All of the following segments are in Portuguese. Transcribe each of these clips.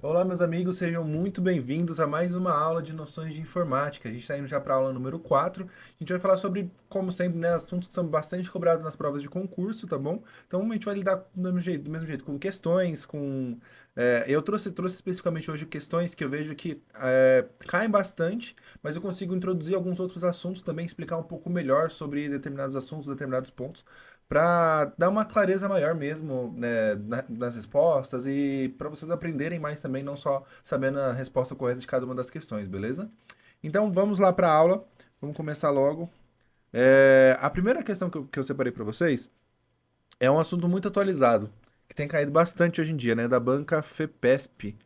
Olá, meus amigos, sejam muito bem-vindos a mais uma aula de noções de informática. A gente está indo já para a aula número 4. A gente vai falar sobre, como sempre, né, assuntos que são bastante cobrados nas provas de concurso, tá bom? Então, a gente vai lidar do mesmo jeito com questões, com... eu trouxe especificamente hoje questões que eu vejo que caem bastante, mas eu consigo introduzir alguns outros assuntos também, explicar um pouco melhor sobre determinados assuntos, determinados pontos, para dar uma clareza maior mesmo, né, nas respostas e para vocês aprenderem mais também, não só sabendo a resposta correta de cada uma das questões, beleza? Então vamos lá para a aula, vamos começar logo. A primeira questão que eu separei para vocês é um assunto muito atualizado, que tem caído bastante hoje em dia, né, da banca FEPESP.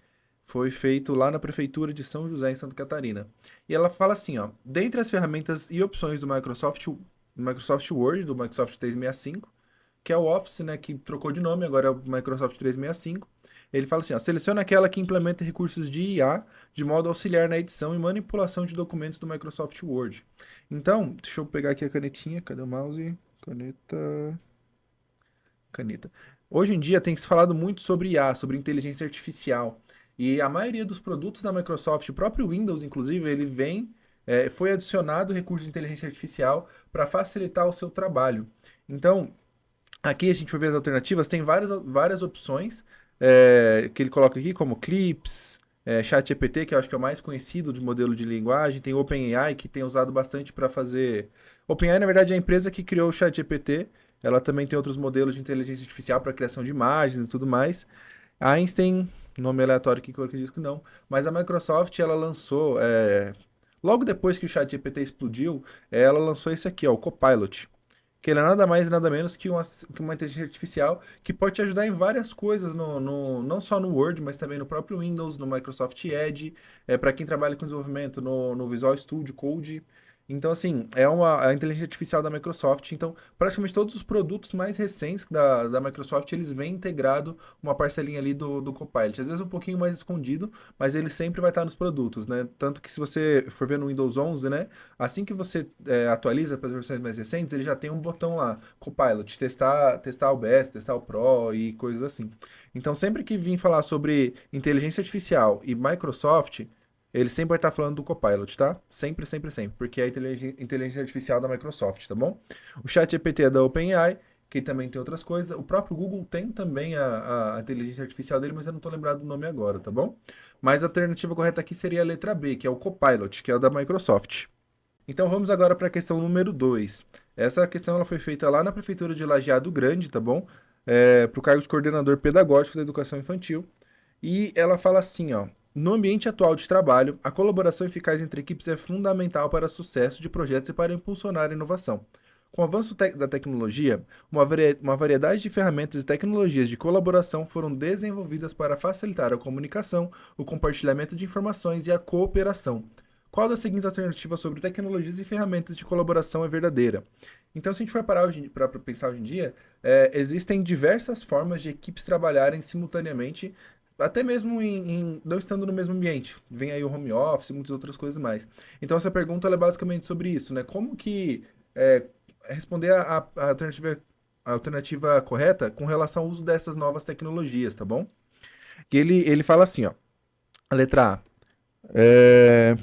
Foi feito lá na Prefeitura de São José, em Santa Catarina. E ela fala assim, ó, dentre as ferramentas e opções do Microsoft Word, do Microsoft 365, que é o Office, né, que trocou de nome, agora é o Microsoft 365. Ele fala assim, ó, seleciona aquela que implementa recursos de IA de modo a auxiliar na edição e manipulação de documentos do Microsoft Word. Então, deixa eu pegar aqui a canetinha, cadê o mouse? Caneta. Hoje em dia tem se falado muito sobre IA, sobre inteligência artificial. E a maioria dos produtos da Microsoft, o próprio Windows, inclusive, foi adicionado recurso de inteligência artificial para facilitar o seu trabalho. Então, aqui a gente vai ver as alternativas, tem várias opções que ele coloca aqui, como Clips, ChatGPT, que eu acho que é o mais conhecido de modelo de linguagem, tem OpenAI, que tem usado bastante para fazer... OpenAI, na verdade, é a empresa que criou o ChatGPT, ela também tem outros modelos de inteligência artificial para criação de imagens e tudo mais. A Einstein, nome aleatório aqui que eu acredito que não, mas a Microsoft, ela lançou, logo depois que o ChatGPT explodiu, ela lançou esse aqui, ó, o Copilot, que ele é nada mais e nada menos que uma inteligência artificial que pode te ajudar em várias coisas, não só no Word, mas também no próprio Windows, no Microsoft Edge, para quem trabalha com desenvolvimento no Visual Studio Code. Então, assim, a inteligência artificial da Microsoft. Então, praticamente todos os produtos mais recentes da Microsoft, eles vêm integrado uma parcelinha ali do Copilot. Às vezes um pouquinho mais escondido, mas ele sempre vai estar nos produtos, né? Tanto que se você for ver no Windows 11, né? Assim que você atualiza para as versões mais recentes, ele já tem um botão lá, Copilot, testar o BS, testar o Pro e coisas assim. Então, sempre que vim falar sobre inteligência artificial e Microsoft, ele sempre vai estar falando do Copilot, tá? Sempre, sempre, sempre, porque é a inteligência artificial da Microsoft, tá bom? O ChatGPT é da OpenAI, que também tem outras coisas. O próprio Google tem também a inteligência artificial dele, mas eu não estou lembrado do nome agora, tá bom? Mas a alternativa correta aqui seria a letra B, que é o Copilot, que é o da Microsoft. Então vamos agora para a questão número 2. Essa questão ela foi feita lá na Prefeitura de Lajeado Grande, tá bom? Para o cargo de coordenador pedagógico da educação infantil. E ela fala assim, ó. No ambiente atual de trabalho, a colaboração eficaz entre equipes é fundamental para o sucesso de projetos e para impulsionar a inovação. Com o avanço da tecnologia, uma variedade de ferramentas e tecnologias de colaboração foram desenvolvidas para facilitar a comunicação, o compartilhamento de informações e a cooperação. Qual das seguintes alternativas sobre tecnologias e ferramentas de colaboração é verdadeira? Então, se a gente for parar para pensar hoje em dia, existem diversas formas de equipes trabalharem simultaneamente, até mesmo não estando no mesmo ambiente. Vem aí o home office e muitas outras coisas mais. Então, essa pergunta ela é basicamente sobre isso, né? Como que responder a alternativa correta com relação ao uso dessas novas tecnologias, tá bom? Que ele fala assim, ó. A letra A. É,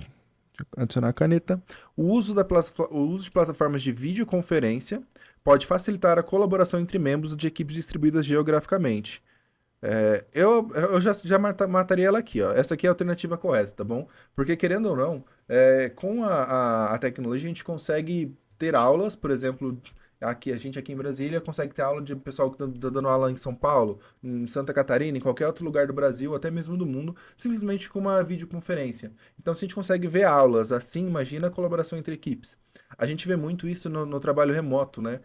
adicionar a caneta. O uso de plataformas de videoconferência pode facilitar a colaboração entre membros de equipes distribuídas geograficamente. Eu já mataria ela aqui, ó. Essa aqui é a alternativa correta, tá bom? Porque, querendo ou não, com a tecnologia a gente consegue ter aulas, por exemplo, a gente aqui em Brasília consegue ter aula de pessoal que tá dando aula em São Paulo, em Santa Catarina, em qualquer outro lugar do Brasil, até mesmo do mundo, simplesmente com uma videoconferência. Então, se a gente consegue ver aulas assim, imagina a colaboração entre equipes. A gente vê muito isso no trabalho remoto, né?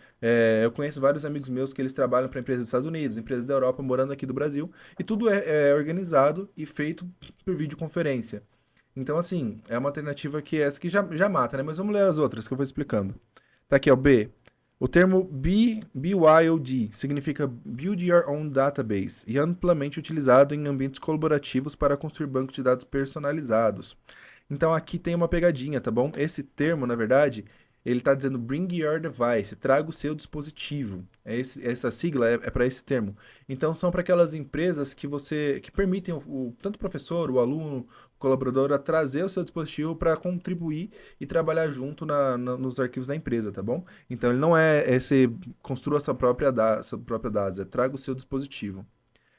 Eu conheço vários amigos meus que eles trabalham para empresas dos Estados Unidos, empresas da Europa, morando aqui do Brasil, e tudo é organizado e feito por videoconferência. Então, assim, é uma alternativa que essa que já mata, né? Mas vamos ler as outras que eu vou explicando. Tá aqui, ó, B. O termo BYOD significa Build Your Own Database e é amplamente utilizado em ambientes colaborativos para construir bancos de dados personalizados. Então aqui tem uma pegadinha, tá bom? Esse termo, na verdade, ele está dizendo bring your device, traga o seu dispositivo. Essa sigla é para esse termo. Então são para aquelas empresas que permitem tanto o professor, o aluno, o colaborador a trazer o seu dispositivo para contribuir e trabalhar junto nos arquivos da empresa, tá bom? Então ele não é esse construa sua própria dados, é traga o seu dispositivo.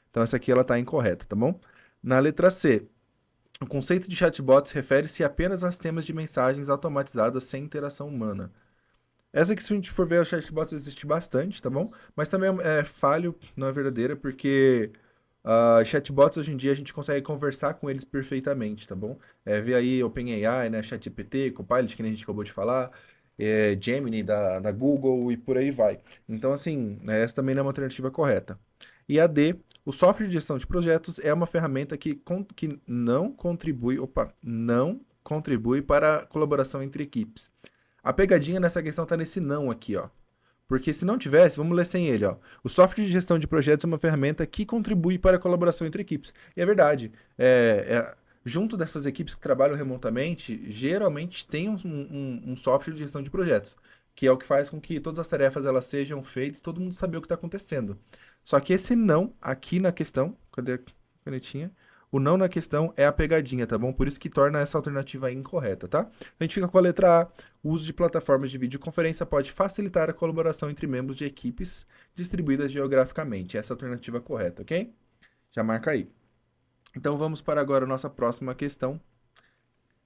Então essa aqui ela está incorreta, tá bom? Na letra C, o conceito de chatbots refere-se apenas a sistemas de mensagens automatizadas sem interação humana. Essa aqui, se a gente for ver, o chatbots existe bastante, tá bom? Mas também é falho, não é verdadeira, porque chatbots hoje em dia a gente consegue conversar com eles perfeitamente, tá bom? Vê aí OpenAI, né, ChatGPT, Copilot, que nem a gente acabou de falar, Gemini da Google e por aí vai. Então, assim, essa também não é uma alternativa correta. E a D, o software de gestão de projetos é uma ferramenta que não contribui para a colaboração entre equipes. A pegadinha nessa questão está nesse não aqui, ó. Porque se não tivesse, vamos ler sem ele, ó. O software de gestão de projetos é uma ferramenta que contribui para a colaboração entre equipes. E é verdade. Junto dessas equipes que trabalham remotamente, geralmente tem um software de gestão de projetos, que é o que faz com que todas as tarefas elas sejam feitas, todo mundo saber o que está acontecendo. Só que esse não aqui na questão, cadê a canetinha? O não na questão é a pegadinha, tá bom? Por isso que torna essa alternativa incorreta, tá? A gente fica com a letra A. O uso de plataformas de videoconferência pode facilitar a colaboração entre membros de equipes distribuídas geograficamente. Essa é a alternativa correta, ok? Já marca aí. Então vamos para agora a nossa próxima questão.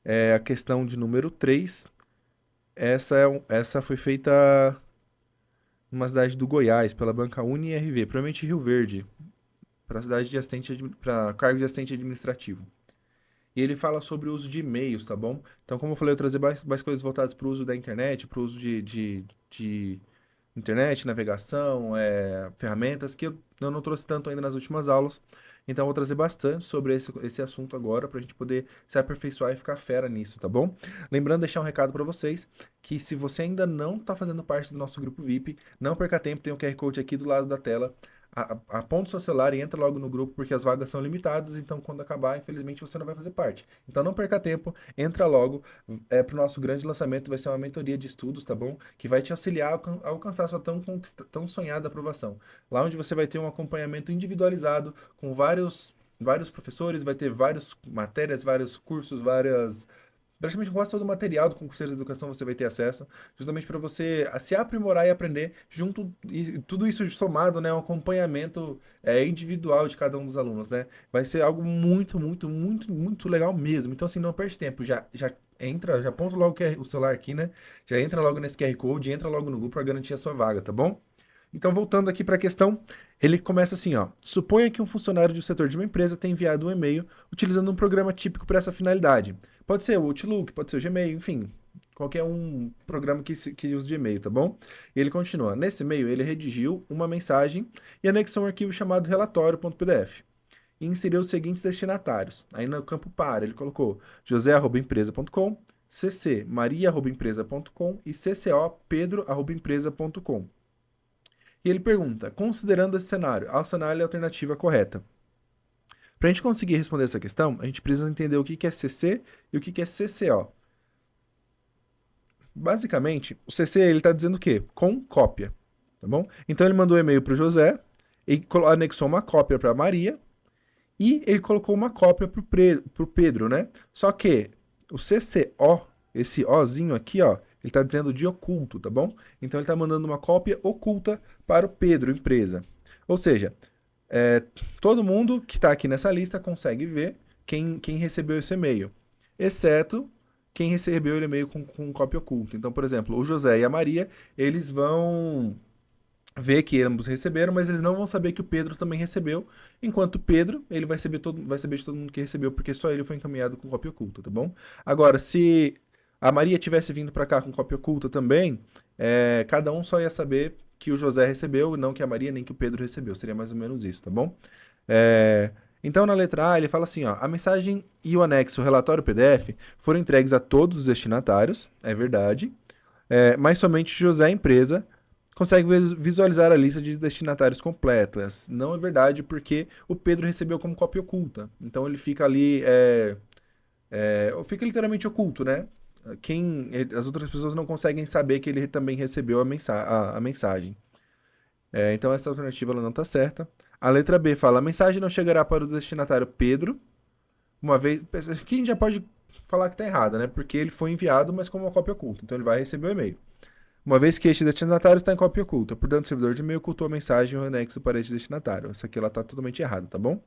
É a questão de número 3. Essa foi feita numa cidade do Goiás, pela banca UniRV, provavelmente Rio Verde, para a cidade de assistente, para cargo de assistente administrativo. E ele fala sobre o uso de e-mails, tá bom? Então, como eu falei, eu trazer mais coisas voltadas para o uso da internet, para o uso de internet, navegação, ferramentas, que eu não trouxe tanto ainda nas últimas aulas. Então, eu vou trazer bastante sobre esse assunto agora, para a gente poder se aperfeiçoar e ficar fera nisso, tá bom? Lembrando, deixar um recado para vocês, que se você ainda não está fazendo parte do nosso grupo VIP, não perca tempo, tem o QR Code aqui do lado da tela. Aponta o seu celular e entra logo no grupo, porque as vagas são limitadas, então quando acabar, infelizmente, você não vai fazer parte. Então não perca tempo, entra logo, para o nosso grande lançamento, vai ser uma mentoria de estudos, tá bom? Que vai te auxiliar a alcançar a sua tão sonhada aprovação. Lá onde você vai ter um acompanhamento individualizado, com vários professores, vai ter várias matérias, vários cursos, praticamente quase todo o material do concurseiro de educação você vai ter acesso, justamente para você se aprimorar e aprender junto, e tudo isso somado, né, um acompanhamento individual de cada um dos alunos, né? Vai ser algo muito, muito, muito, muito legal mesmo. Então, assim, não perde tempo, já entra, já aponta logo o celular aqui, né? Já entra logo nesse QR Code, entra logo no grupo para garantir a sua vaga, tá bom? Então, voltando aqui para a questão, ele começa assim, ó. Suponha que um funcionário do setor de uma empresa tenha enviado um e-mail utilizando um programa típico para essa finalidade. Pode ser o Outlook, pode ser o Gmail, enfim, qualquer um programa que use de e-mail, tá bom? E ele continua. Nesse e-mail, ele redigiu uma mensagem e anexou um arquivo chamado relatório.pdf. E inseriu os seguintes destinatários. Aí no campo para, ele colocou josé@empresa.com, cc maria@empresa.com e cco pedro@empresa.com. E ele pergunta, considerando esse cenário, assinale a alternativa correta. Para a gente conseguir responder essa questão, a gente precisa entender o que é CC e o que é CCO. Basicamente, o CC ele está dizendo o quê? Com cópia, tá bom? Então ele mandou um e-mail para o José, ele anexou uma cópia para a Maria e ele colocou uma cópia para o Pedro, né? Só que o CCO, esse Ozinho aqui, ó, ele está dizendo de oculto, tá bom? Então ele está mandando uma cópia oculta para o Pedro, empresa. Ou seja, todo mundo que está aqui nessa lista consegue ver quem recebeu esse e-mail, exceto quem recebeu o e-mail com cópia oculta. Então, por exemplo, o José e a Maria, eles vão ver que ambos receberam, mas eles não vão saber que o Pedro também recebeu, enquanto o Pedro, ele vai saber de todo mundo que recebeu, porque só ele foi encaminhado com cópia oculta, tá bom? Agora, se a Maria tivesse vindo para cá com cópia oculta também, cada um só ia saber que o José recebeu, não que a Maria nem que o Pedro recebeu. Seria mais ou menos isso, tá bom? Então, na letra A, ele fala assim, ó, a mensagem e o anexo, o relatório PDF, foram entregues a todos os destinatários, é verdade, mas somente José, a empresa, consegue visualizar a lista de destinatários completas. Não é verdade, porque o Pedro recebeu como cópia oculta. Então, ele fica ali, fica literalmente oculto, né? as outras pessoas não conseguem saber que ele também recebeu a mensagem. Então essa alternativa ela não está certa. A letra B fala: a mensagem não chegará para o destinatário Pedro, uma vez. Aqui a gente já pode falar que está errada, né? Porque ele foi enviado, mas como uma cópia oculta. Então ele vai receber o e-mail. Uma vez que este destinatário está em cópia oculta, portanto, o servidor de e-mail ocultou a mensagem e o anexo para este destinatário. Essa aqui ela está totalmente errada, tá bom?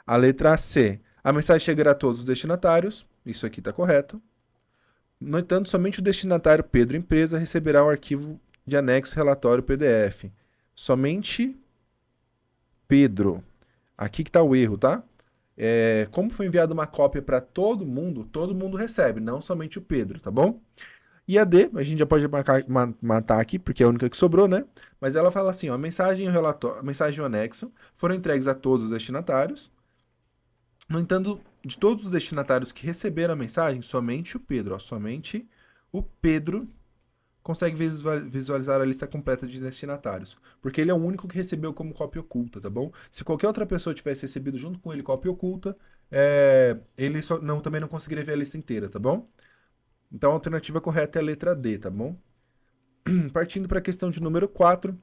A letra C. A mensagem chegará a todos os destinatários. Isso aqui está correto. No entanto, somente o destinatário Pedro Empresa receberá um arquivo de anexo relatório PDF. Somente Pedro. Aqui que está o erro, tá? Como foi enviada uma cópia para todo mundo recebe, não somente o Pedro, tá bom? E a D, a gente já pode matar aqui, porque é a única que sobrou, né? Mas ela fala assim, ó, a mensagem e o anexo foram entregues a todos os destinatários. No entanto, de todos os destinatários que receberam a mensagem, somente o Pedro consegue visualizar a lista completa de destinatários, porque ele é o único que recebeu como cópia oculta, tá bom? Se qualquer outra pessoa tivesse recebido junto com ele cópia oculta, ele também não conseguiria ver a lista inteira, tá bom? Então a alternativa correta é a letra D, tá bom? Partindo para a questão de número 4,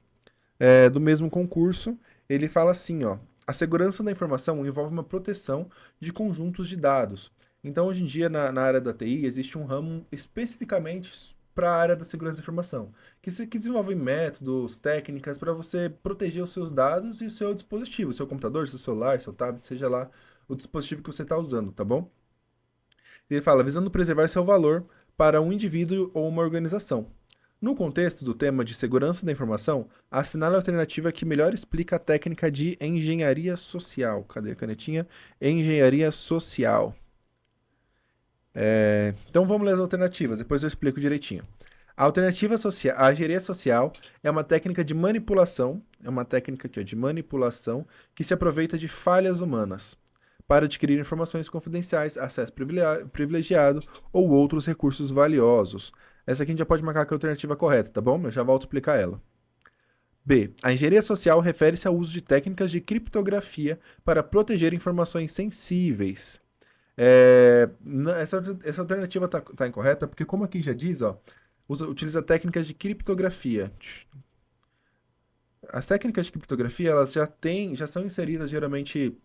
do mesmo concurso, ele fala assim, ó, a segurança da informação envolve uma proteção de conjuntos de dados. Então, hoje em dia, na área da TI, existe um ramo especificamente para a área da segurança da informação, que desenvolve métodos, técnicas para você proteger os seus dados e o seu dispositivo, seu computador, seu celular, seu tablet, seja lá o dispositivo que você está usando, tá bom? Ele fala, visando preservar seu valor para um indivíduo ou uma organização. No contexto do tema de segurança da informação, assinale a alternativa que melhor explica a técnica de engenharia social. Cadê a canetinha? Engenharia social. Então vamos ler as alternativas, depois eu explico direitinho. A alternativa social, a engenharia social é uma técnica de manipulação, que se aproveita de falhas humanas para adquirir informações confidenciais, acesso privilegiado ou outros recursos valiosos. Essa aqui a gente já pode marcar que é a alternativa correta, tá bom? Eu já volto a explicar ela. B. A engenharia social refere-se ao uso de técnicas de criptografia para proteger informações sensíveis. Essa alternativa tá incorreta, porque como aqui já diz, ó, utiliza técnicas de criptografia. As técnicas de criptografia, elas já são inseridas geralmente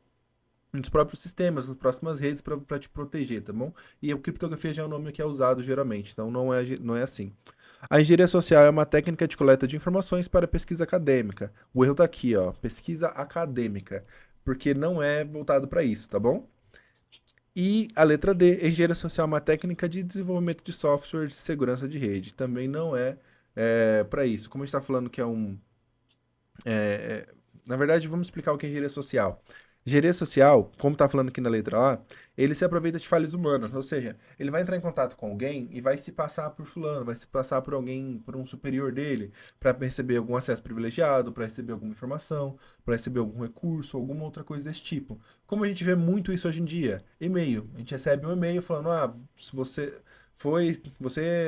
nos próprios sistemas, nas próximas redes para te proteger, tá bom? E a criptografia já é um nome que é usado geralmente, então não é assim. A engenharia social é uma técnica de coleta de informações para pesquisa acadêmica. O erro tá aqui, ó, pesquisa acadêmica, porque não é voltado para isso, tá bom? E a letra D, engenharia social é uma técnica de desenvolvimento de software de segurança de rede. Também não é para isso. Como a gente está falando que é um... na verdade, vamos explicar o que é engenharia social. Engenharia social, como está falando aqui na letra A, ele se aproveita de falhas humanas, ou seja, ele vai entrar em contato com alguém e vai se passar por fulano, vai se passar por alguém, por um superior dele, para receber algum acesso privilegiado, para receber alguma informação, para receber algum recurso, alguma outra coisa desse tipo. Como a gente vê muito isso hoje em dia? E-mail. A gente recebe um e-mail falando, se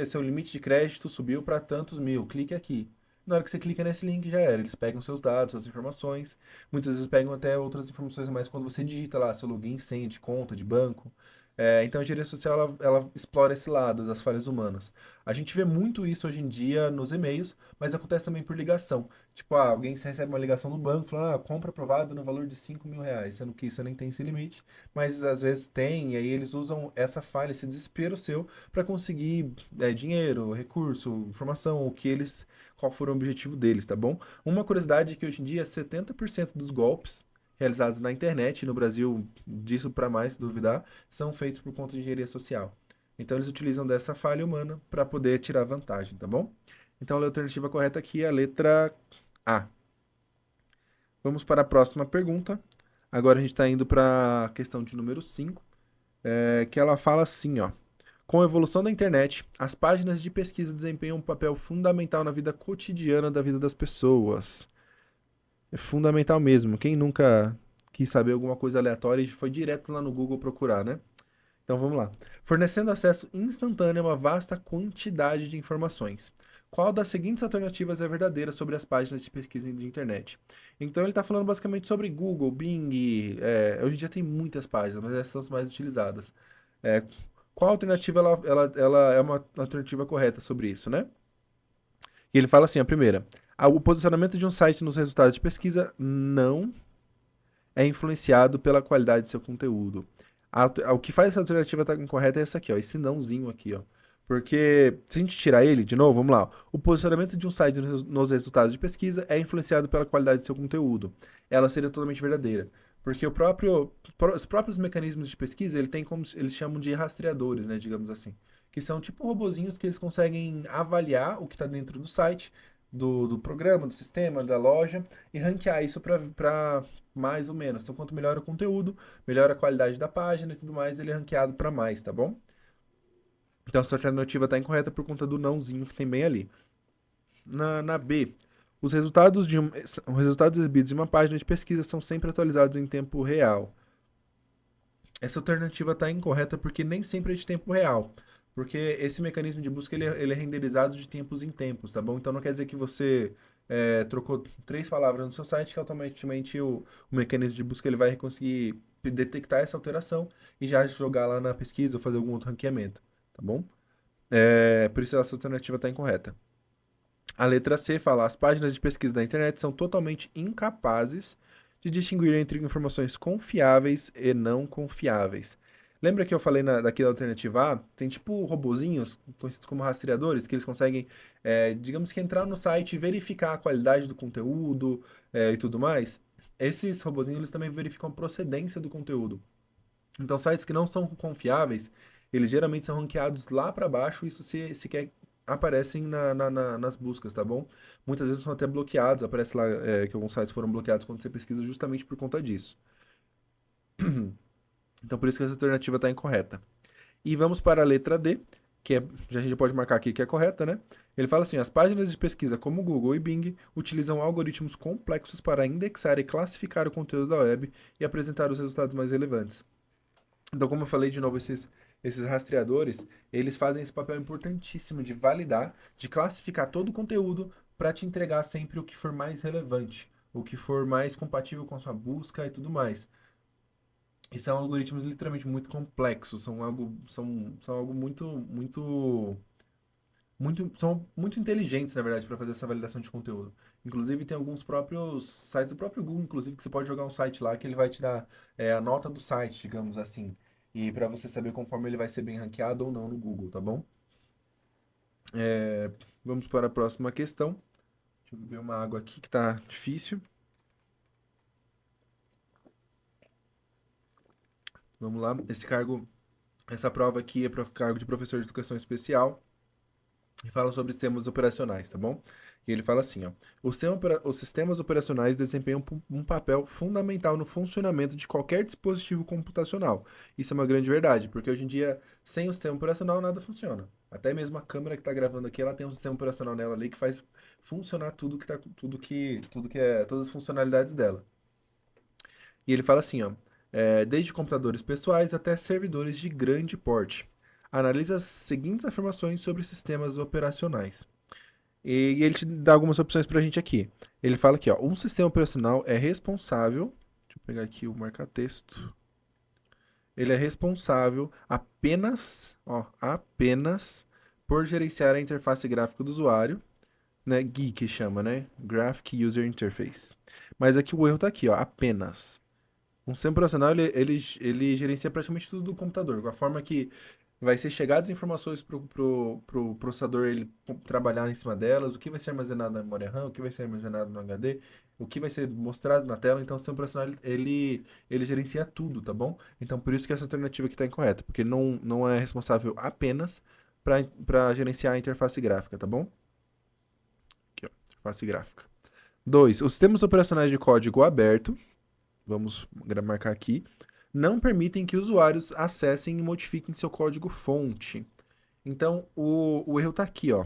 seu limite de crédito subiu para tantos mil, clique aqui. Na hora que você clica nesse link já era. Eles pegam seus dados, suas informações. Muitas vezes pegam até outras informações mais quando você digita lá seu login, senha de conta, de banco. Então a engenharia social ela explora esse lado das falhas humanas. A gente vê muito isso hoje em dia nos e-mails, mas acontece também por ligação. Tipo, alguém recebe uma ligação do banco falando, compra aprovada no valor de R$ 5.000, sendo que você nem tem esse limite, mas às vezes tem, e aí eles usam essa falha, esse desespero seu, para conseguir dinheiro, recurso, informação, qual for o objetivo deles, tá bom? Uma curiosidade é que hoje em dia 70% dos golpes realizados na internet, no Brasil, disso para mais duvidar, são feitos por conta de engenharia social. Então eles utilizam dessa falha humana para poder tirar vantagem, tá bom? Então a alternativa correta aqui é a letra A. Vamos para a próxima pergunta. Agora a gente está indo para a questão de número 5, que ela fala assim, ó. Com a evolução da internet, as páginas de pesquisa desempenham um papel fundamental na vida cotidiana da vida das pessoas. É fundamental mesmo. Quem nunca quis saber alguma coisa aleatória e foi direto lá no Google procurar, né? Então vamos lá. Fornecendo acesso instantâneo a uma vasta quantidade de informações. Qual das seguintes alternativas é verdadeira sobre as páginas de pesquisa de internet? Então ele está falando basicamente sobre Google, Bing. Hoje em dia tem muitas páginas, mas essas são as mais utilizadas. qual alternativa ela é uma alternativa correta sobre isso, né? E ele fala assim, a primeira, o posicionamento de um site nos resultados de pesquisa não é influenciado pela qualidade de seu conteúdo. O que faz essa alternativa estar incorreta é essa aqui, ó, esse nãozinho aqui, ó. Porque se a gente tirar ele, de novo, vamos lá. O posicionamento de um site nos resultados de pesquisa é influenciado pela qualidade de seu conteúdo. Ela seria totalmente verdadeira. Porque os próprios mecanismos de pesquisa, ele tem como eles chamam de rastreadores, né, digamos assim. Que são tipo robozinhos que eles conseguem avaliar o que está dentro do site, do programa, do sistema, da loja, e ranquear isso para mais ou menos. Então, quanto melhor o conteúdo, melhor a qualidade da página e tudo mais, ele é ranqueado para mais, tá bom? Então, essa alternativa está incorreta por conta do nãozinho que tem bem ali. Na B, os resultados exibidos em uma página de pesquisa são sempre atualizados em tempo real. Essa alternativa está incorreta porque nem sempre é de tempo real. Porque esse mecanismo de busca ele é renderizado de tempos em tempos, tá bom? Então não quer dizer que você trocou 3 palavras no seu site que automaticamente o mecanismo de busca ele vai conseguir detectar essa alteração e já jogar lá na pesquisa ou fazer algum outro ranqueamento, tá bom? Por isso essa alternativa está incorreta. A letra C fala: as páginas de pesquisa da internet são totalmente incapazes de distinguir entre informações confiáveis e não confiáveis. Lembra que eu falei daquela alternativa A? Tem tipo robozinhos, conhecidos como rastreadores, que eles conseguem, digamos que entrar no site e verificar a qualidade do conteúdo e tudo mais. Esses robozinhos eles também verificam a procedência do conteúdo. Então, sites que não são confiáveis, eles geralmente são ranqueados lá para baixo, isso sequer aparecem nas buscas, tá bom? Muitas vezes são até bloqueados, aparece lá que alguns sites foram bloqueados quando você pesquisa justamente por conta disso. Então, por isso que essa alternativa está incorreta. E vamos para a letra D, que já a gente pode marcar aqui que é correta, né? Ele fala assim: as páginas de pesquisa como Google e Bing utilizam algoritmos complexos para indexar e classificar o conteúdo da web e apresentar os resultados mais relevantes. Então, como eu falei de novo, esses rastreadores, eles fazem esse papel importantíssimo de validar, de classificar todo o conteúdo para te entregar sempre o que for mais relevante, o que for mais compatível com a sua busca e tudo mais. E são algoritmos literalmente muito complexos, são algo são muito inteligentes, na verdade, para fazer essa validação de conteúdo. Inclusive, tem alguns próprios sites, o próprio Google, inclusive, que você pode jogar um site lá que ele vai te dar a nota do site, digamos assim. E para você saber conforme ele vai ser bem ranqueado ou não no Google, tá bom? É, vamos para a próxima questão. Deixa eu beber uma água aqui que tá difícil. Vamos lá. Essa prova aqui é para cargo de professor de educação especial. E fala sobre sistemas operacionais, tá bom? E ele fala assim, ó: os sistemas operacionais desempenham um papel fundamental no funcionamento de qualquer dispositivo computacional. Isso é uma grande verdade, porque hoje em dia, sem o sistema operacional, nada funciona. Até mesmo a câmera que está gravando aqui, ela tem um sistema operacional nela ali que faz funcionar todas as funcionalidades dela. E ele fala assim, ó: desde computadores pessoais até servidores de grande porte. Analisa as seguintes afirmações sobre sistemas operacionais. E ele te dá algumas opções pra gente aqui. Ele fala aqui, ó: um sistema operacional é responsável. Deixa eu pegar aqui o marca-texto. Ele é responsável apenas por gerenciar a interface gráfica do usuário, né? GUI que chama, né? Graphic User Interface. Mas aqui o erro tá aqui, ó: apenas. Um sistema operacional, ele gerencia praticamente tudo do computador. A forma que vai ser chegadas informações pro processador ele trabalhar em cima delas, o que vai ser armazenado na memória RAM, o que vai ser armazenado no HD, o que vai ser mostrado na tela. Então, o sistema operacional, ele gerencia tudo, tá bom? Então, por isso que essa alternativa aqui está incorreta, porque ele não é responsável apenas para gerenciar a interface gráfica, tá bom? Aqui, ó, interface gráfica. 2. Os sistemas operacionais de código aberto, vamos marcar aqui, não permitem que usuários acessem e modifiquem seu código-fonte. Então, o erro está aqui, ó.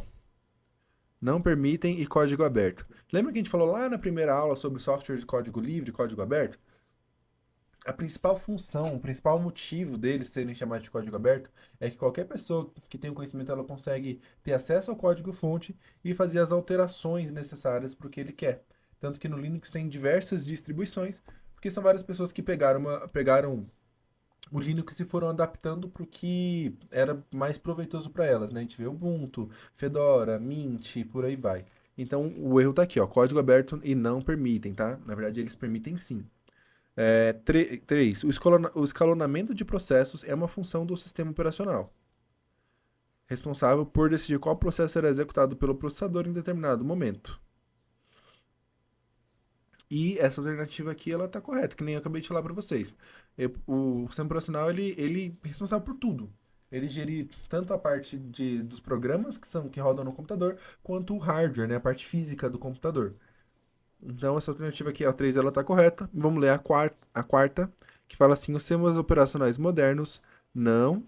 Não permitem e código aberto. Lembra que a gente falou lá na primeira aula sobre software de código livre e código aberto? A principal função, o principal motivo deles serem chamados de código aberto é que qualquer pessoa que tem o conhecimento ela consegue ter acesso ao código-fonte e fazer as alterações necessárias para o que ele quer. Tanto que no Linux tem diversas distribuições, porque são várias pessoas que pegaram o Linux se foram adaptando para o que era mais proveitoso para elas, né? A gente vê Ubuntu, Fedora, Mint, por aí vai. Então, o erro tá aqui, ó, código aberto e não permitem, tá? Na verdade, eles permitem sim. 3. O escalonamento de processos é uma função do sistema operacional, responsável por decidir qual processo será executado pelo processador em determinado momento. E essa alternativa aqui, ela tá correta, que nem eu acabei de falar para vocês. O sistema operacional, ele é responsável por tudo. Ele gere tanto a parte dos programas que rodam no computador, quanto o hardware, né, a parte física do computador. Então, essa alternativa aqui, a 3, ela tá correta. Vamos ler a quarta, que fala assim: os sistemas operacionais modernos não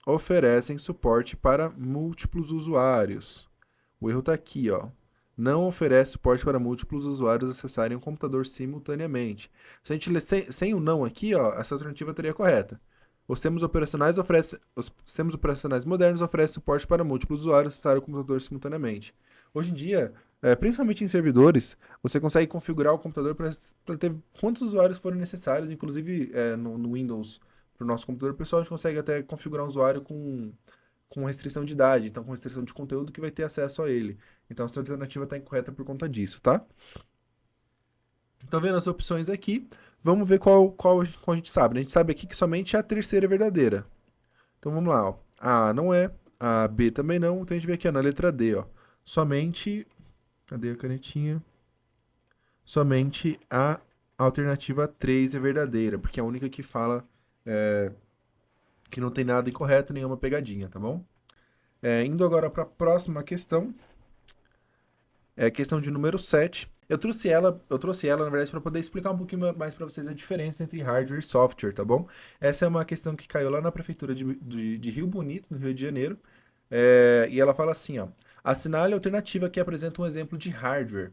oferecem suporte para múltiplos usuários. O erro está aqui, ó. Não oferece suporte para múltiplos usuários acessarem um computador simultaneamente. Se a gente ler sem o não aqui, ó, essa alternativa estaria correta. Os sistemas operacionais modernos oferecem suporte para múltiplos usuários acessarem o computador simultaneamente. Hoje em dia, principalmente em servidores, você consegue configurar o computador para ter quantos usuários forem necessários, inclusive no Windows, para o nosso computador pessoal, a gente consegue até configurar um usuário com restrição de idade, então com restrição de conteúdo que vai ter acesso a ele. Então, essa alternativa está incorreta por conta disso, tá? Então, vendo as opções aqui, vamos ver qual a gente sabe, né? A gente sabe aqui que somente a terceira é verdadeira. Então, vamos lá, ó. A não é, a B também não, então a gente vê aqui ó, na letra D, ó. Somente, cadê a canetinha? Somente a alternativa 3 é verdadeira, porque é a única que fala que não tem nada incorreto, nenhuma pegadinha, tá bom? Indo agora para a próxima questão, é a questão de número 7. Eu trouxe ela, na verdade, para poder explicar um pouquinho mais para vocês a diferença entre hardware e software, tá bom? Essa é uma questão que caiu lá na prefeitura de Rio Bonito, no Rio de Janeiro. E ela fala assim, ó. Assinale a alternativa que apresenta um exemplo de hardware.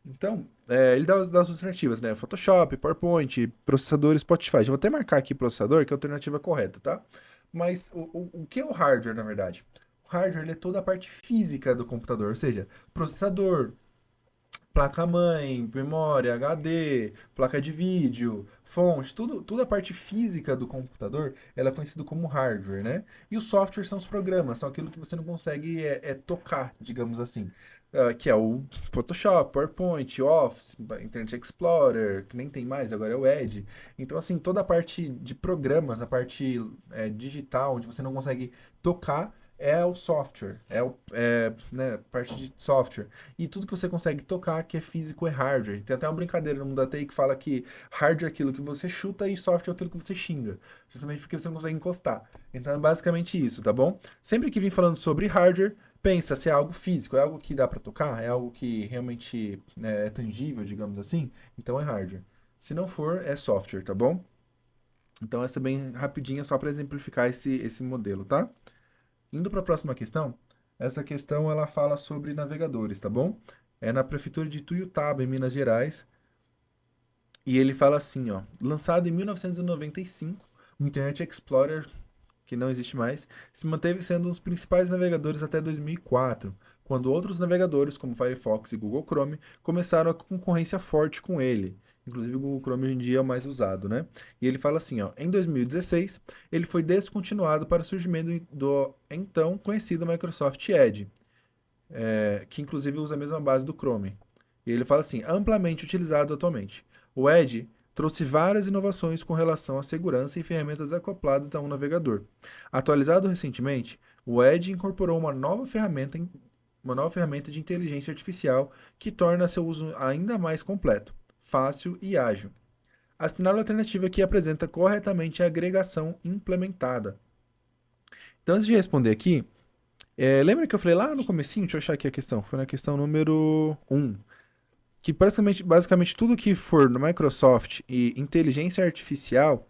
Então, ele dá as alternativas, né? Photoshop, PowerPoint, processador, Spotify. Já vou até marcar aqui processador, que é a alternativa correta, tá? Mas o que é o hardware, na verdade? O hardware ele é toda a parte física do computador, ou seja, processador, placa-mãe, memória, HD, placa de vídeo, fonte, tudo a parte física do computador, ela é conhecida como hardware, né? E os softwares são os programas, são aquilo que você não consegue tocar, digamos assim. Que é o Photoshop, PowerPoint, Office, Internet Explorer, que nem tem mais, agora é o Edge. Então, assim, toda a parte de programas, a parte digital, onde você não consegue tocar, é o software, né, parte de software. E tudo que você consegue tocar que é físico é hardware. Tem até uma brincadeira no mundo da TI que fala que hardware é aquilo que você chuta e software é aquilo que você xinga. Justamente porque você não consegue encostar. Então é basicamente isso, tá bom? Sempre que vim falando sobre hardware, pensa se é algo físico, é algo que dá para tocar, é algo que realmente é tangível, digamos assim. Então é hardware. Se não for, é software, tá bom? Então essa é bem rapidinha só para exemplificar esse modelo, tá? Indo para a próxima questão, essa questão ela fala sobre navegadores, tá bom? É na prefeitura de Tuiutaba, em Minas Gerais, e ele fala assim, ó, lançado em 1995, o Internet Explorer, que não existe mais, se manteve sendo um dos principais navegadores até 2004, quando outros navegadores, como Firefox e Google Chrome, começaram a concorrência forte com ele. Inclusive o Google Chrome hoje em dia é o mais usado, né? E ele fala assim, ó, em 2016, ele foi descontinuado para o surgimento do então conhecido Microsoft Edge, que inclusive usa a mesma base do Chrome. E ele fala assim, amplamente utilizado atualmente. O Edge trouxe várias inovações com relação à segurança e ferramentas acopladas a um navegador. Atualizado recentemente, o Edge incorporou uma nova ferramenta de inteligência artificial que torna seu uso ainda mais completo, fácil e ágil. Assinale a alternativa que apresenta corretamente a agregação implementada. Então, antes de responder aqui, lembra que eu falei lá no comecinho? Deixa eu achar aqui a questão. Foi na questão número 1. Que basicamente tudo que for no Microsoft e inteligência artificial,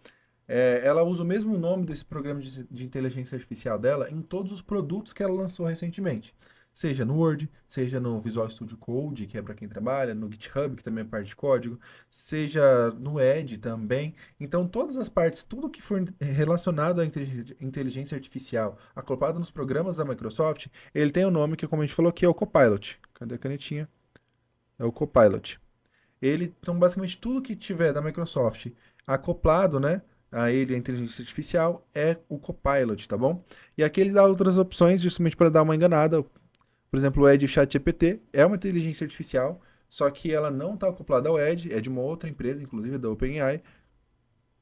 ela usa o mesmo nome desse programa de inteligência artificial dela em todos os produtos que ela lançou recentemente. Seja no Word, seja no Visual Studio Code, que é para quem trabalha, no GitHub, que também é parte de código, seja no Edge também. Então, todas as partes, tudo que for relacionado à inteligência artificial, acoplado nos programas da Microsoft, ele tem o nome que, como a gente falou aqui, é o Copilot. Cadê a canetinha? É o Copilot. Então, basicamente, tudo que tiver da Microsoft acoplado, né? a ele, a inteligência artificial, é o Copilot, tá bom? E aqui ele dá outras opções, justamente para dar uma enganada. Por exemplo, o Edge ChatGPT é uma inteligência artificial, só que ela não está acoplada ao Edge, é de uma outra empresa, inclusive da OpenAI,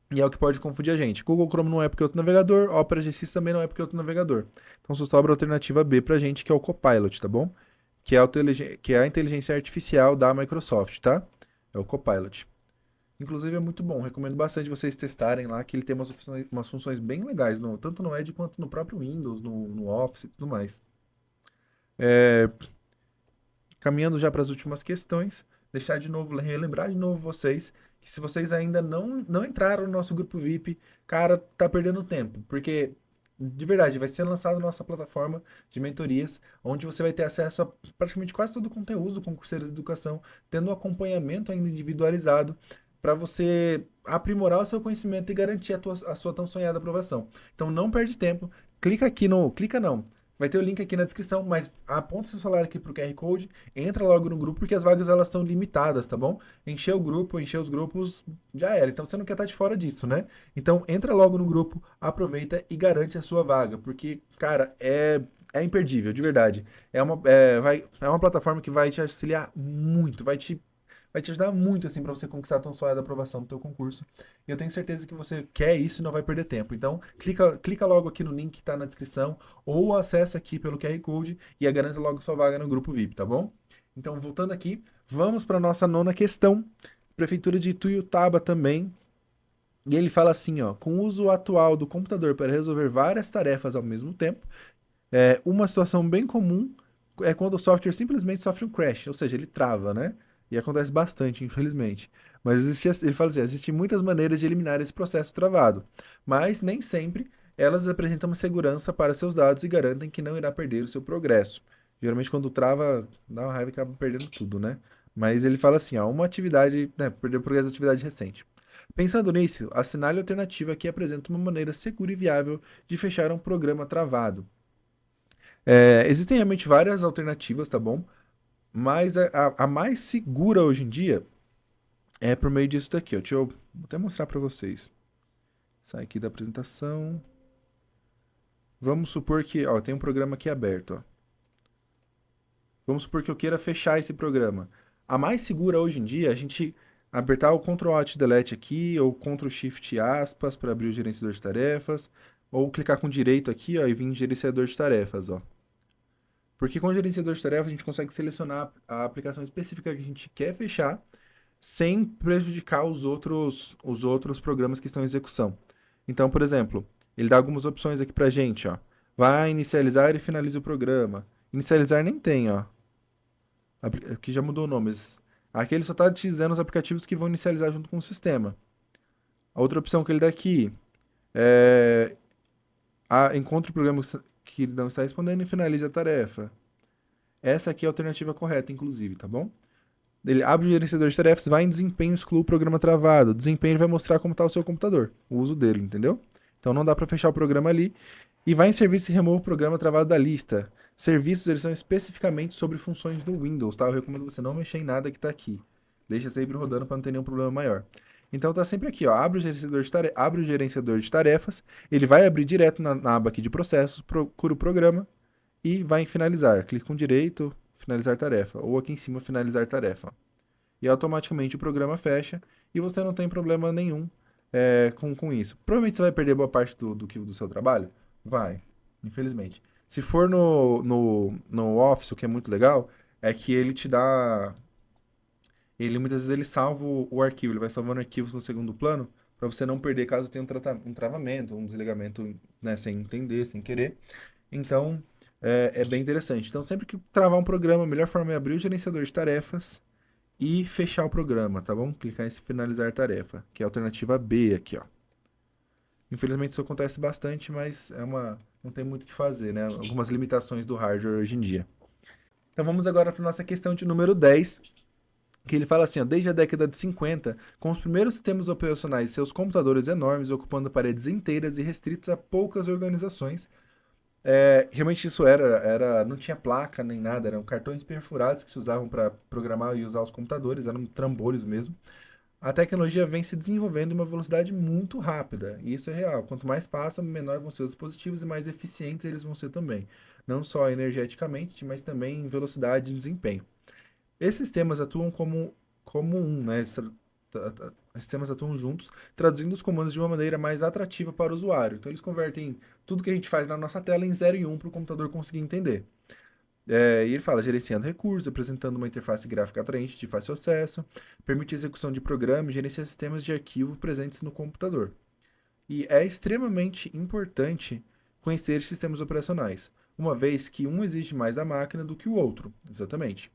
e é o que pode confundir a gente. Google Chrome não é porque é outro navegador, Opera GX também não é porque é outro navegador. Então só sobra a alternativa B pra gente, que é o Copilot, tá bom? Que é a inteligência artificial da Microsoft, tá? É o Copilot. Inclusive é muito bom, recomendo bastante vocês testarem lá, que ele tem umas funções bem legais, tanto no Edge quanto no próprio Windows, no Office e tudo mais. É, caminhando já para as últimas questões, deixar de novo, relembrar de novo vocês que se vocês ainda não entraram no nosso grupo VIP, cara, tá perdendo tempo, porque de verdade vai ser lançado na nossa plataforma de mentorias, onde você vai ter acesso a praticamente quase todo o conteúdo concurseiros de educação, tendo um acompanhamento ainda individualizado para você aprimorar o seu conhecimento e garantir a sua tão sonhada aprovação. Então não perde tempo, clica não. Vai ter o link aqui na descrição, mas aponta seu celular aqui pro QR Code, entra logo no grupo, porque as vagas elas são limitadas, tá bom? Encher o grupo, encher os grupos, já era. Então você não quer estar de fora disso, né? Então entra logo no grupo, aproveita e garante a sua vaga, porque, cara, é imperdível, de verdade. É uma plataforma que vai te auxiliar muito, vai te ajudar muito, assim, para você conquistar a tão sonhada aprovação do teu concurso. E eu tenho certeza que você quer isso e não vai perder tempo. Então, clica logo aqui no link que está na descrição ou acessa aqui pelo QR Code e garanta logo sua vaga no grupo VIP, tá bom? Então, voltando aqui, vamos para nossa nona questão. Prefeitura de Ituiutaba também. E ele fala assim, ó, com o uso atual do computador para resolver várias tarefas ao mesmo tempo, uma situação bem comum é quando o software simplesmente sofre um crash, ou seja, ele trava, né? E acontece bastante, infelizmente. Mas ele fala assim, existem muitas maneiras de eliminar esse processo travado, mas nem sempre elas apresentam uma segurança para seus dados e garantem que não irá perder o seu progresso. Geralmente quando trava, dá uma raiva e acaba perdendo tudo, né? Mas ele fala assim, ó, uma atividade, né, perder o progresso de atividade recente. Pensando nisso, assinale a alternativa que apresenta uma maneira segura e viável de fechar um programa travado. Existem realmente várias alternativas, tá bom? Mas a mais segura hoje em dia é por meio disso daqui, ó. Deixa eu até mostrar para vocês. Sai aqui da apresentação. Vamos supor que, ó, tem um programa aqui aberto, ó. Vamos supor que eu queira fechar esse programa. A mais segura hoje em dia é a gente apertar o Ctrl Alt Delete aqui ou Ctrl Shift aspas para abrir o gerenciador de tarefas, ou clicar com direito aqui, ó, e vir em gerenciador de tarefas, ó. Porque com o gerenciador de tarefas a gente consegue selecionar a aplicação específica que a gente quer fechar sem prejudicar os outros programas que estão em execução. Então, por exemplo, ele dá algumas opções aqui pra gente, ó. Vai inicializar e finaliza o programa. Inicializar nem tem, ó. Aqui já mudou o nome, mas aqui ele só está dizendo os aplicativos que vão inicializar junto com o sistema. A outra opção que ele dá aqui é encontre o programa que não está respondendo e finalize a tarefa. Essa aqui é a alternativa correta, inclusive, tá bom? Ele abre o gerenciador de tarefas, vai em desempenho, exclui o programa travado. Desempenho ele vai mostrar como está o seu computador, o uso dele, entendeu? Então não dá para fechar o programa ali. E vai em serviço e remove o programa travado da lista. Serviços eles são especificamente sobre funções do Windows, tá? Eu recomendo você não mexer em nada que está aqui. Deixa sempre rodando para não ter nenhum problema maior. Então tá sempre aqui, ó. Abre o gerenciador de tarefas. Ele vai abrir direto na aba aqui de processos, procura o programa e vai em finalizar. Clique com direito, finalizar tarefa. Ou aqui em cima, finalizar tarefa. E automaticamente o programa fecha e você não tem problema nenhum com isso. Provavelmente você vai perder boa parte do seu trabalho? Vai, infelizmente. Se for no Office, o que é muito legal, é que ele te dá. Ele muitas vezes ele salva o arquivo, ele vai salvando arquivos no segundo plano, para você não perder caso tenha um travamento, um desligamento, né, sem entender, sem querer. Então, é bem interessante. Então, sempre que travar um programa, a melhor forma é abrir o gerenciador de tarefas e fechar o programa, tá bom? Clicar em finalizar tarefa, que é a alternativa B aqui, ó. Infelizmente isso acontece bastante, mas não tem muito o que fazer, né? Algumas limitações do hardware hoje em dia. Então vamos agora para nossa questão de número 10, que ele fala assim, ó, desde a década de 50, com os primeiros sistemas operacionais e seus computadores enormes ocupando paredes inteiras e restritos a poucas organizações, realmente isso não tinha placa nem nada, eram cartões perfurados que se usavam para programar e usar os computadores, eram trambolhos mesmo. a tecnologia vem se desenvolvendo em uma velocidade muito rápida, e isso é real. Quanto mais passa, menor vão ser os dispositivos e mais eficientes eles vão ser também. Não só energeticamente, mas também em velocidade e desempenho. Esses sistemas atuam como um, né? Esses sistemas atuam juntos, traduzindo os comandos de uma maneira mais atrativa para o usuário. Então, eles convertem tudo que a gente faz na nossa tela em 0 e 1 para o computador conseguir entender. E ele fala gerenciando recursos, apresentando uma interface gráfica atraente de fácil acesso, permite a execução de programas e gerencia sistemas de arquivo presentes no computador. E é extremamente importante conhecer sistemas operacionais, uma vez que um exige mais da máquina do que o outro, exatamente.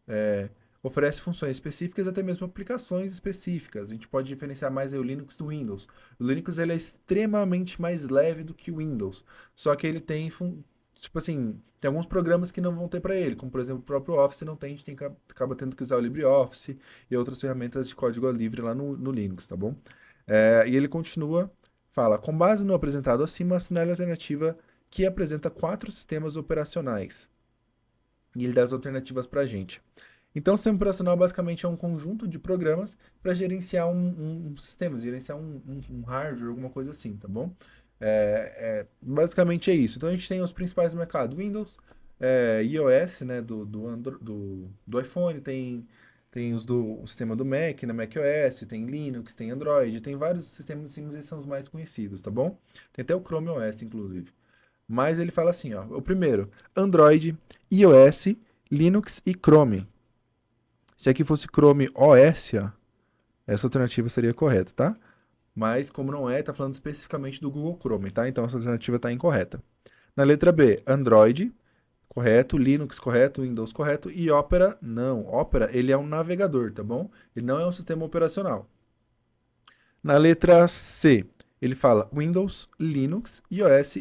É, oferece funções específicas, até mesmo aplicações específicas. A gente pode diferenciar mais aí o Linux do Windows. O Linux ele é extremamente mais leve do que o Windows, só que ele tem tipo assim, tem alguns programas que não vão ter para ele, como por exemplo o próprio Office não tem, a gente acaba tendo que usar o LibreOffice e outras ferramentas de código livre lá no Linux, tá bom? E ele continua, fala, com base no apresentado acima, assinale a alternativa que apresenta 4 sistemas operacionais. E ele dá as alternativas para a gente. Então, o sistema operacional basicamente é um conjunto de programas para gerenciar um sistema, gerenciar um hardware, alguma coisa assim, tá bom? Basicamente é isso. Então, a gente tem os principais mercados: Windows, iOS, né, do iPhone, tem o sistema do Mac, né, macOS, tem Linux, tem Android, tem vários sistemas assim, esses são os mais conhecidos, tá bom? Tem até o Chrome OS, inclusive. Mas ele fala assim, ó, o primeiro, Android, iOS, Linux e Chrome. Se aqui fosse Chrome OS, ó, essa alternativa seria correta, tá? Mas como não é, tá falando especificamente do Google Chrome, tá? Então essa alternativa está incorreta. Na letra B, Android, correto, Linux, correto, Windows, correto, e Opera, não. Opera, ele é um navegador, tá bom? Ele não é um sistema operacional. Na letra C, ele fala Windows, Linux, iOS,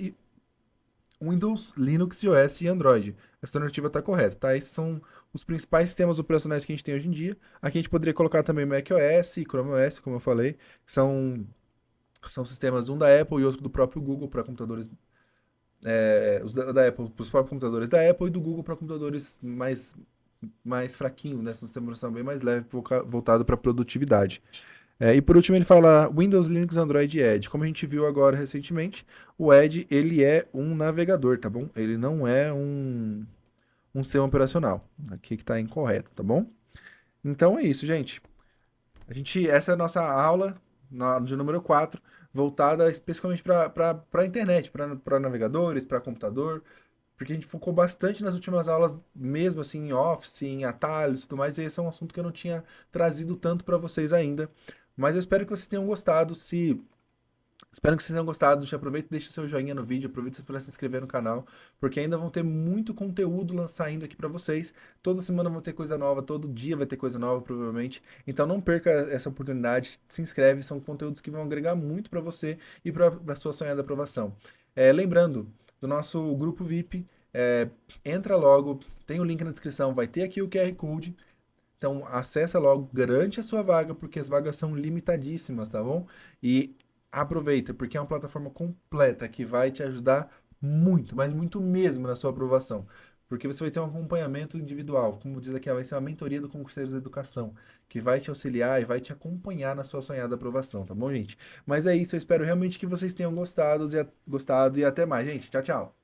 Windows, Linux, iOS e Android. Essa alternativa está correta, tá? Esses são os principais sistemas operacionais que a gente tem hoje em dia. Aqui a gente poderia colocar também macOS e Chrome OS, como eu falei, que são sistemas um da Apple e outro do próprio Google para computadores, os da Apple para os próprios computadores da Apple e do Google para computadores mais fraquinhos, né? São sistemas operacionais bem mais leves, voltado para produtividade. E por último ele fala Windows, Linux, Android e Edge. Como a gente viu agora recentemente, o Edge ele é um navegador, tá bom? Ele não é um sistema operacional. Aqui que está incorreto, tá bom? Então é isso, gente. Essa é a nossa aula de número 4, voltada especificamente para a internet, para navegadores, para computador, porque a gente focou bastante nas últimas aulas, mesmo assim, em Office, em atalhos e tudo mais, e esse é um assunto que eu não tinha trazido tanto para vocês ainda. Mas eu espero que vocês tenham gostado. Espero que vocês tenham gostado. Aproveita e deixa o seu joinha no vídeo. Aproveita para se inscrever no canal, porque ainda vão ter muito conteúdo saindo aqui para vocês. Toda semana vão ter coisa nova, todo dia vai ter coisa nova, provavelmente. Então não perca essa oportunidade. Se inscreve, são conteúdos que vão agregar muito para você e para a sua sonhada aprovação. Lembrando do nosso grupo VIP, entra logo, tem o link na descrição, vai ter aqui o QR Code. Então acessa logo, garante a sua vaga, porque as vagas são limitadíssimas, tá bom? E aproveita, porque é uma plataforma completa que vai te ajudar muito, mas muito mesmo na sua aprovação. Porque você vai ter um acompanhamento individual, como diz aqui, vai ser uma mentoria do Concurseiros da Educação, que vai te auxiliar e vai te acompanhar na sua sonhada aprovação, tá bom, gente? Mas é isso, eu espero realmente que vocês tenham gostado e até mais, gente. Tchau, tchau.